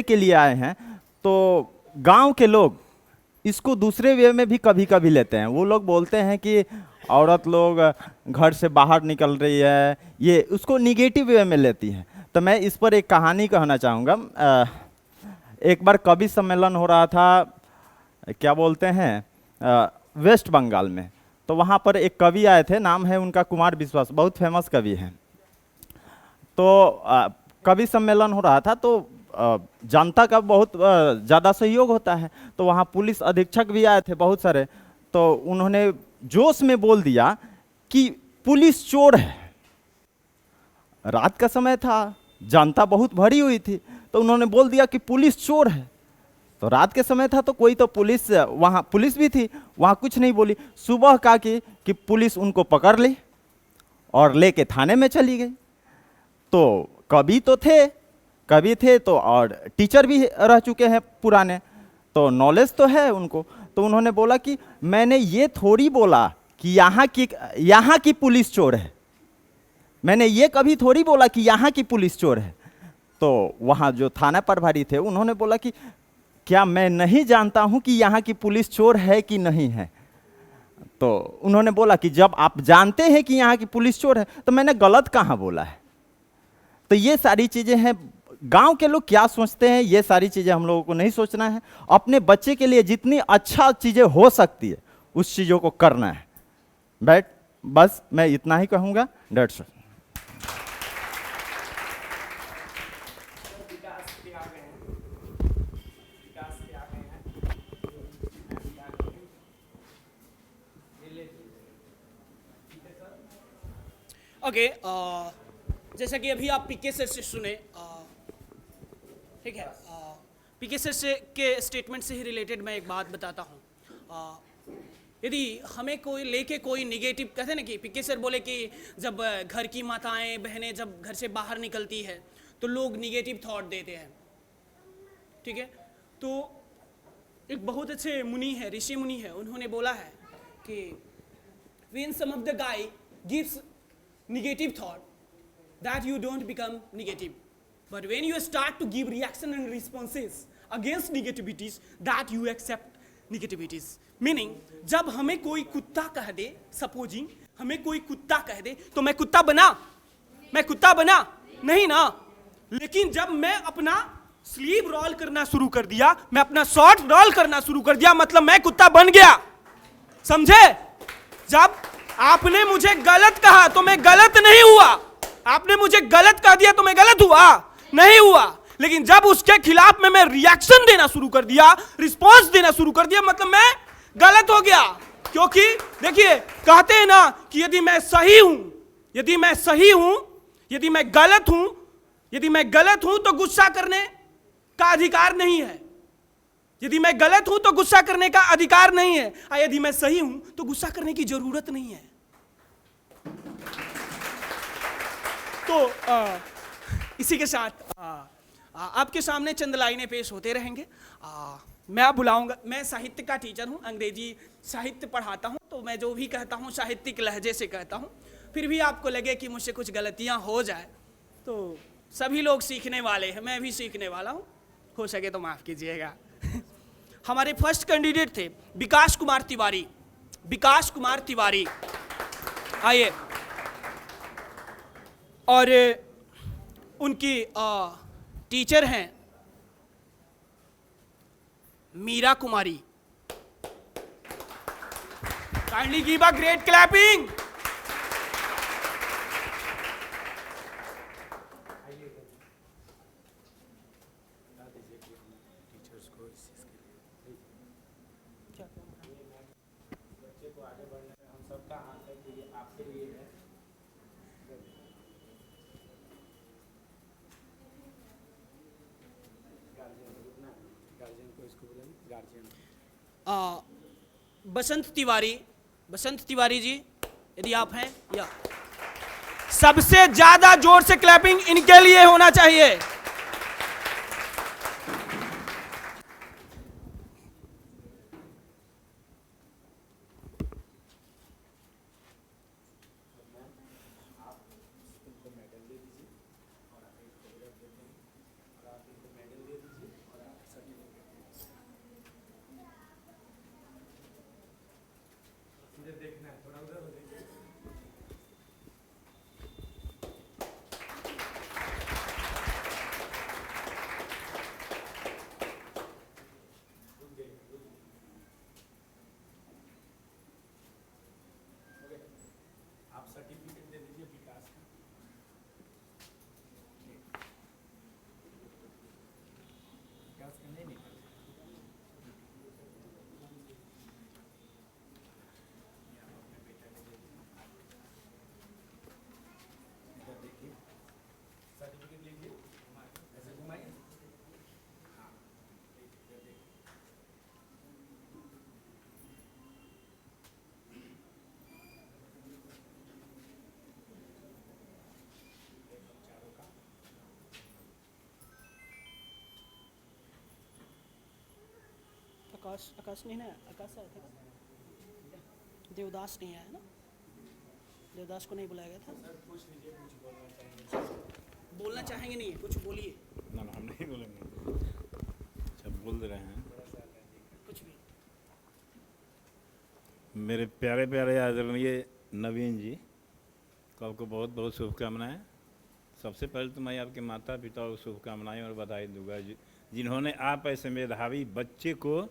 के लिए आए हैं, तो गांव के लोग इसको दूसरे वे में भी कभी कभी लेते हैं। वो लोग बोलते हैं कि औरत लोग घर से बाहर निकल रही है, ये उसको निगेटिव वे में लेती हैं। तो मैं इस पर एक कहानी कहना चाहूँगा। एक बार कवि सम्मेलन हो रहा था, क्या बोलते हैं, वेस्ट बंगाल में। तो वहाँ पर एक कवि आए थे, नाम है उनका कुमार विश्वास, बहुत फेमस कवि हैं। तो कवि सम्मेलन हो रहा था, तो जनता का बहुत ज़्यादा सहयोग होता है। तो वहाँ पुलिस अधीक्षक भी आए थे बहुत सारे। तो उन्होंने जोश में बोल दिया कि पुलिस चोर है। रात का समय था, जनता बहुत भरी हुई थी, तो उन्होंने बोल दिया कि पुलिस चोर है। तो रात के समय था, तो कोई तो पुलिस, वहाँ पुलिस भी थी, वहाँ कुछ नहीं बोली। सुबह कहा कि पुलिस उनको पकड़ ली और लेके थाने में चली गई। तो कवि थे तो, और टीचर भी रह चुके हैं पुराने, तो नॉलेज तो है उनको। तो उन्होंने बोला कि मैंने ये थोड़ी बोला कि यहाँ की पुलिस चोर है, मैंने ये कभी थोड़ी बोला कि यहाँ की पुलिस चोर है। तो वहाँ जो थाना प्रभारी थे, उन्होंने बोला कि क्या मैं नहीं जानता हूँ कि यहाँ की पुलिस चोर है कि नहीं है? तो उन्होंने बोला कि जब आप जानते हैं कि यहाँ की पुलिस चोर है, तो मैंने गलत कहाँ बोला है? तो ये सारी चीजें हैं। गांव के लोग क्या सोचते हैं, ये सारी चीजें हम लोगों को नहीं सोचना है। अपने बच्चे के लिए जितनी अच्छा चीजें हो सकती है, उस चीजों को करना है। बस मैं इतना ही कहूंगा। That's all. ओके, जैसा कि अभी आप पीके सर से सुने, ठीक है, पीके सर से के स्टेटमेंट से ही रिलेटेड मैं एक बात बताता हूँ। यदि हमें कोई निगेटिव, कहते हैं ना कि पीके सर बोले कि जब घर की माताएं बहनें जब घर से बाहर निकलती है तो लोग निगेटिव थॉट देते हैं, ठीक है। तो एक बहुत अच्छे मुनि है, ऋषि मुनि है, उन्होंने बोला है कि when some of the guy gives negative thought, that you don't become negative, but when you start to give reaction and responses against negativities, that you accept negativities. Meaning, जब हमें कोई कुत्ता कह दे, सपोजिंग हमें कोई कुत्ता कह दे, तो मैं कुत्ता बना नहीं ना। लेकिन जब मैं अपना स्लीव रोल करना शुरू कर दिया, मैं अपना शॉर्ट रोल करना शुरू कर दिया, मतलब मैं कुत्ता बन गया। समझे? जब आपने मुझे गलत कहा तो मैं गलत नहीं हुआ, आपने मुझे गलत कह दिया तो मैं गलत हुआ नहीं हुआ। लेकिन जब उसके खिलाफ में मैं रिएक्शन देना शुरू कर दिया, रिस्पॉन्स देना शुरू कर दिया, मतलब मैं गलत हो गया। क्योंकि देखिए, कहते हैं ना कि यदि मैं सही हूं, यदि मैं गलत हूं तो गुस्सा करने का अधिकार नहीं है। यदि मैं गलत हूं तो गुस्सा करने का अधिकार नहीं है, और यदि मैं सही हूं तो गुस्सा करने की जरूरत नहीं है। तो इसी के साथ आपके सामने चंद लाइनें पेश होते रहेंगे। मैं आप बुलाऊंगा, मैं साहित्य का टीचर हूं, अंग्रेजी साहित्य पढ़ाता हूं, तो मैं जो भी कहता हूं साहित्यिक लहजे से कहता हूं। फिर भी आपको लगे कि मुझसे कुछ गलतियां हो जाए, तो सभी लोग सीखने वाले हैं, मैं भी सीखने वाला हूं, हो सके तो माफ कीजिएगा। हमारे फर्स्ट कैंडिडेट थे विकास कुमार तिवारी, आइए। और उनकी टीचर हैं Meera Kumari. Kindly give a great clapping. Basant Tiwari ji, यदि आप हैं, या सबसे ज्यादा जोर से क्लैपिंग इनके लिए होना चाहिए। आकाश नहीं ना, आकाश आया था क्या? देवदास नहीं आया ना, देवदास को नहीं बुलाया गया था। बोलना चाहेंगे नहीं, कुछ बोलिए। ना हम नहीं बोलेंगे, अच्छा बोल दे रहे हैं। कुछ भी। मेरे प्यारे प्यारे आदरणीय नवीन जी को आपको बहुत बहुत शुभकामनाएं। सबसे पहले तो मैं आपके माता पिता को शुभकामनाएं और बधाई दूंगा जिन्होंने आप ऐसे मेधावी बच्चे को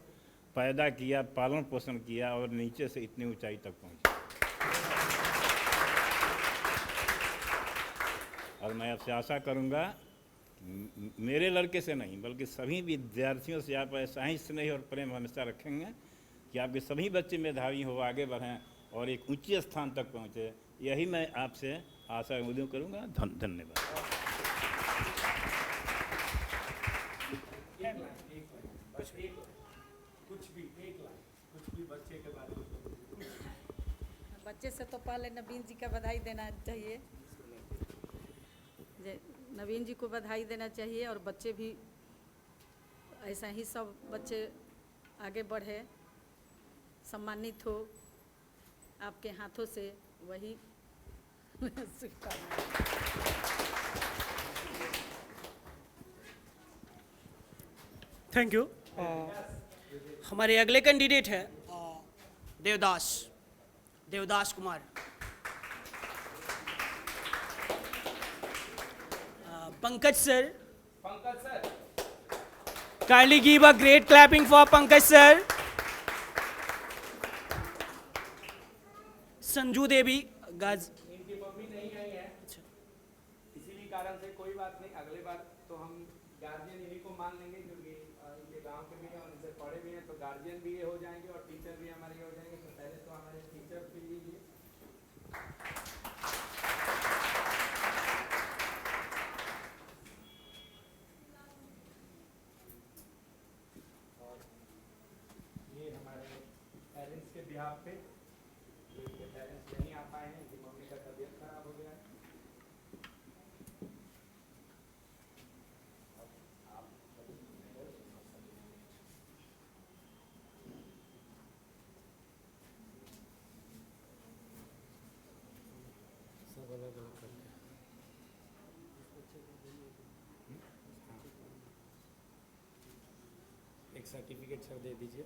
पैदा किया, पालन पोषण किया और नीचे से इतनी ऊंचाई तक पहुंचे। और मैं आपसे आशा करूंगा मेरे लड़के से नहीं बल्कि सभी विद्यार्थियों से आप ऐसा ही स्नेह और प्रेम हमेशा रखेंगे कि आपके सभी बच्चे मेधावी हो, आगे बढ़ें और एक ऊंचे स्थान तक पहुंचे। यही मैं आपसे आशा उम्मीद करूंगा। धन्यवाद। बच्चे से तो पहले नवीन जी का बधाई देना चाहिए, नवीन जी को बधाई देना चाहिए और बच्चे भी ऐसा ही सब बच्चे आगे बढ़े, सम्मानित हो आपके हाथों से, वही शुभकामनाएं। Thank you. हमारे अगले कैंडिडेट है Devdas Kumar. Pankaj sir, kindly give a great clapping for Pankaj sir. Sanju Devi गाज। इनकी मम्मी नहीं आई है, इसीलिए कारण से कोई बात नहीं, अगले बार तो हम गार्जियन इन्हीं को मान लेंगे क्योंकि इनके गांव के भी हैं और इनसे पढ़े भी हैं, तो गार्जियन भी ये हो जाएंगे और टीचर भी हमारे ये हो जाएंगे। तो पहले तो हमारे टीचर भी लीजिए। और ये हमारे पेरेंट्स के बिहाफ पे, इनके पेरेंट्स नहीं आ पाए हैं, इनकी मम्मी का तबीयत खराब हो गया है। सब अलग अलग करते हैं। एक सर्टिफिकेट सर दे दीजिए।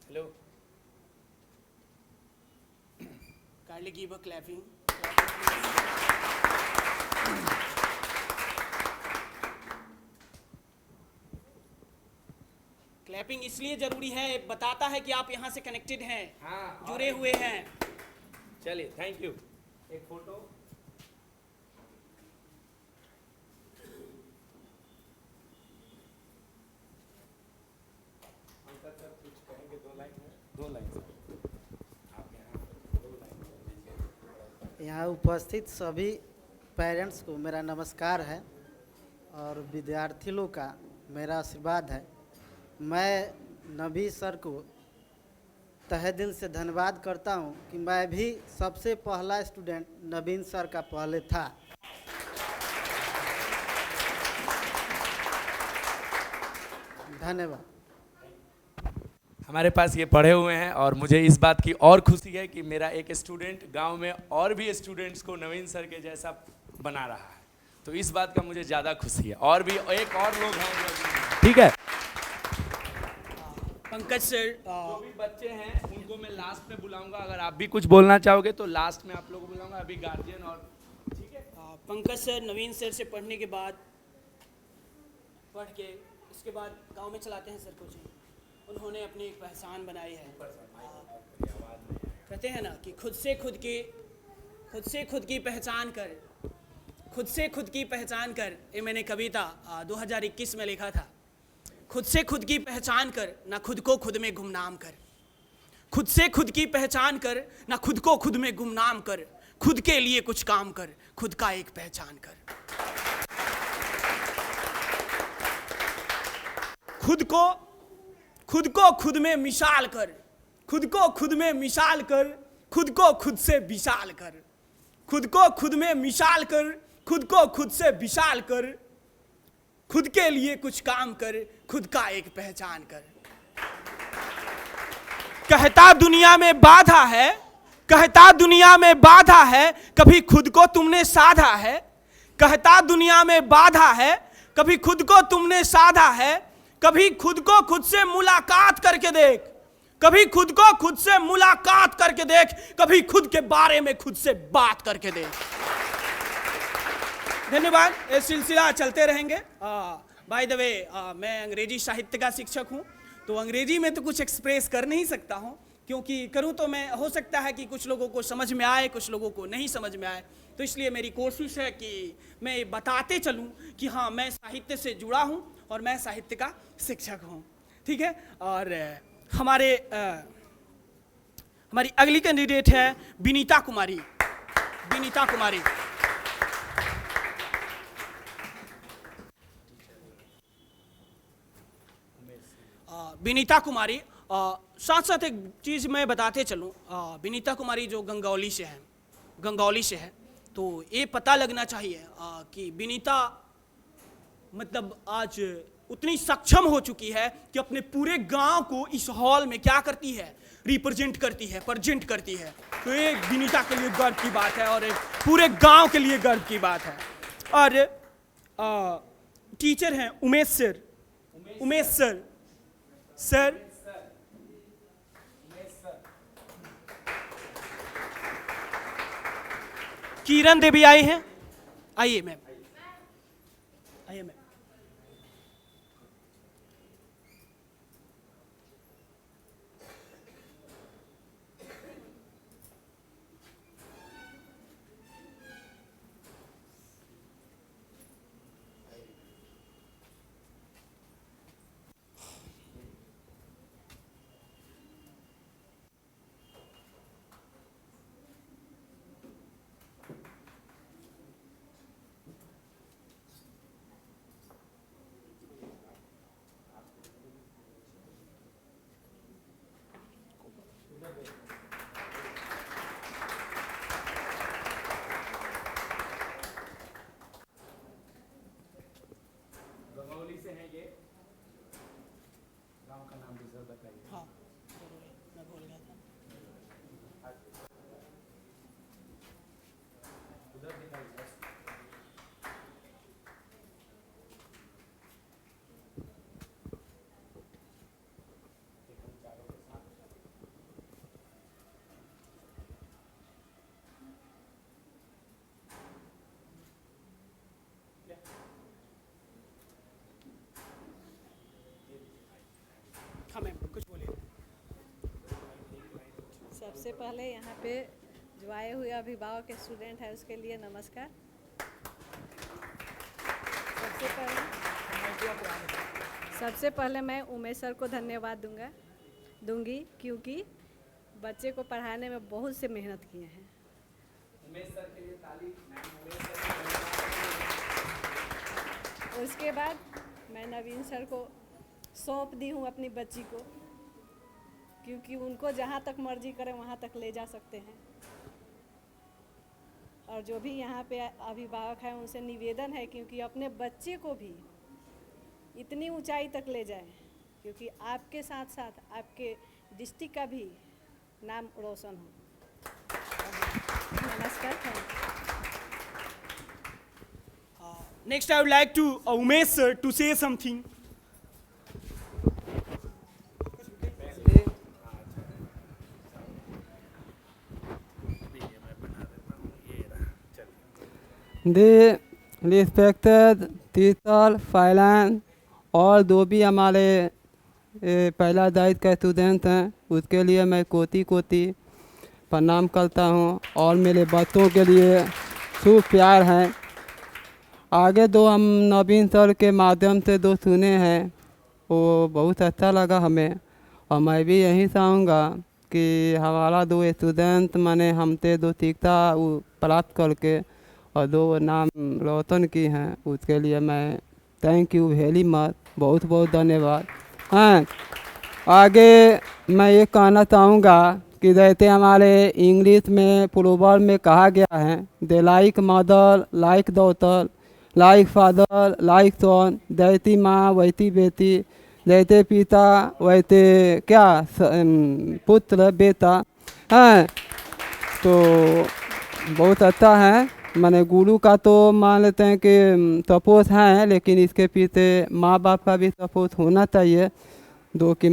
Hello, kindly give a clapping. Clapping इसलिए जरूरी है, बताता है कि आप यहाँ से कनेक्टेड हैं, हाँ, जुड़े हुए हैं। चलिए, थैंक यू। एक फोटो। अंकल सर कुछ कहेंगे, 2 लाइन है, 2 लाइन सर। आप यहाँ 2 लाइन दीजिए। यहाँ उपस्थित सभी पेरेंट्स को मेरा नमस्कार है और विद्यार्थी लोग का मेरा आशीर्वाद है। मैं नबी सर को तहे दिल से धन्यवाद करता हूँ कि मैं भी सबसे पहला स्टूडेंट नवीन सर का पहले था। धन्यवाद। हमारे पास ये पढ़े हुए हैं और मुझे इस बात की और खुशी है कि मेरा एक स्टूडेंट गांव में और भी स्टूडेंट्स को नवीन सर के जैसा बना रहा है, तो इस बात का मुझे ज़्यादा खुशी है। और भी एक और लोग हैं जो, ठीक है। पंकज सर, जो भी बच्चे हैं उनको मैं लास्ट में बुलाऊंगा, अगर आप भी कुछ बोलना चाहोगे तो लास्ट में आप लोगों को बुलाऊंगा। अभी गार्जियन और ठीक है। पंकज सर नवीन सर से पढ़ने के बाद, पढ़ के इसके बाद गांव में चलाते हैं सर कोचिंग। उन्होंने अपनी एक पहचान बनाई है। कहते हैं ना कि खुद से खुद की पहचान कर, खुद से खुद की पहचान कर। ये मैंने कविता 2021 में लिखा था। खुद से खुद की पहचान कर, ना खुद को खुद में गुमनाम कर। खुद से खुद की पहचान कर, ना खुद को खुद में गुमनाम कर। खुद के लिए कुछ काम कर, खुद का एक पहचान कर। खुद को खुद में मिसाल कर, खुद को खुद में मिसाल कर, खुद को खुद से विशाल कर। खुद को खुद में मिसाल कर, खुद को खुद से विशाल कर। खुद के लिए कुछ काम कर, खुद का एक पहचान कर। कहता दुनिया में बाधा है, कहता दुनिया में बाधा है, कभी खुद को तुमने साधा है। कहता दुनिया में बाधा है, कभी खुद को तुमने साधा है। कभी खुद को खुद से मुलाकात करके देख, कभी खुद को खुद से मुलाकात करके देख, कभी खुद के बारे में खुद से बात करके देख। धन्यवाद। ये सिलसिला चलते रहेंगे। बाय द वे, मैं अंग्रेजी साहित्य का शिक्षक हूँ, तो अंग्रेजी में तो कुछ एक्सप्रेस कर नहीं सकता हूँ, क्योंकि करूँ तो मैं, हो सकता है कि कुछ लोगों को समझ में आए, कुछ लोगों को नहीं समझ में आए। तो इसलिए मेरी कोशिश है कि मैं बताते चलूँ कि हाँ, मैं साहित्य से जुड़ा हूँ और मैं साहित्य का शिक्षक हूँ। ठीक है। और हमारी अगली कैंडिडेट है विनीता कुमारी। विनीता कुमारी। विनीता कुमारी, साथ साथ एक चीज़ मैं बताते चलूँ। विनीता कुमारी जो गंगौली से है, तो ये पता लगना चाहिए कि विनीता मतलब आज उतनी सक्षम हो चुकी है कि अपने पूरे गांव को इस हॉल में क्या करती है, रिप्रेजेंट करती है, प्रेजेंट करती है। तो ये विनीता के लिए गर्व की बात है और एक पूरे गांव के लिए गर्व की बात है। और टीचर हैं उमेश सर। उमेश सर किरण देवी आई हैं। आइए मैम, आइए मैम। हाँ, मैं बोल गया था। हाँ मैम, कुछ बोलिए। सबसे पहले यहाँ पे जो आए हुए अभिभावक स्टूडेंट है उसके लिए नमस्कार। सबसे पहले मैं उमेश सर को धन्यवाद दूंगी क्योंकि बच्चे को पढ़ाने में बहुत से मेहनत किए हैं। उमेश सर के लिए ताली। उसके बाद मैं नवीन सर को सौंप दी हूँ अपनी बच्ची को, क्योंकि उनको जहाँ तक मर्जी करें वहाँ तक ले जा सकते हैं। और जो भी यहाँ पे अभिभावक हैं उनसे निवेदन है क्योंकि अपने बच्चे को भी इतनी ऊंचाई तक ले जाएं, क्योंकि आपके साथ साथ आपके डिस्ट्रिक्ट का भी नाम रोशन हो। नमस्कार। Next, I would like to Umesh sir to say something. The respected teacher, finance और जो भी हमारे पहला दायित्व का स्टूडेंट हैं उसके लिए मैं कोटि कोटि प्रणाम करता हूं। और मेरे बच्चों के लिए शुभ प्यार हैं। आगे दो हम नवीन सर के माध्यम से दो सुने हैं वो बहुत अच्छा लगा हमें। और मैं भी यही चाहूँगा कि हमारा दो स्टूडेंट मैंने हमसे दो शिक्षा प्राप्त करके और दो नाम रोशन की हैं उसके लिए मैं थैंक यू वेरी मच, बहुत बहुत धन्यवाद। हाँ, आगे मैं ये कहना चाहूँगा कि जैसे हमारे इंग्लिश में प्रोवर्ब में कहा गया है, they like mother like daughter, like father like son, जैती माँ वैती बेटी, जैते पिता वैते क्या पुत्र बेटा हैं। तो बहुत अच्छा है। माने गुरु का तो मान लेते हैं कि सपोर्ट है, लेकिन इसके पीछे माँ बाप का भी सपोर्ट होना चाहिए, जो कि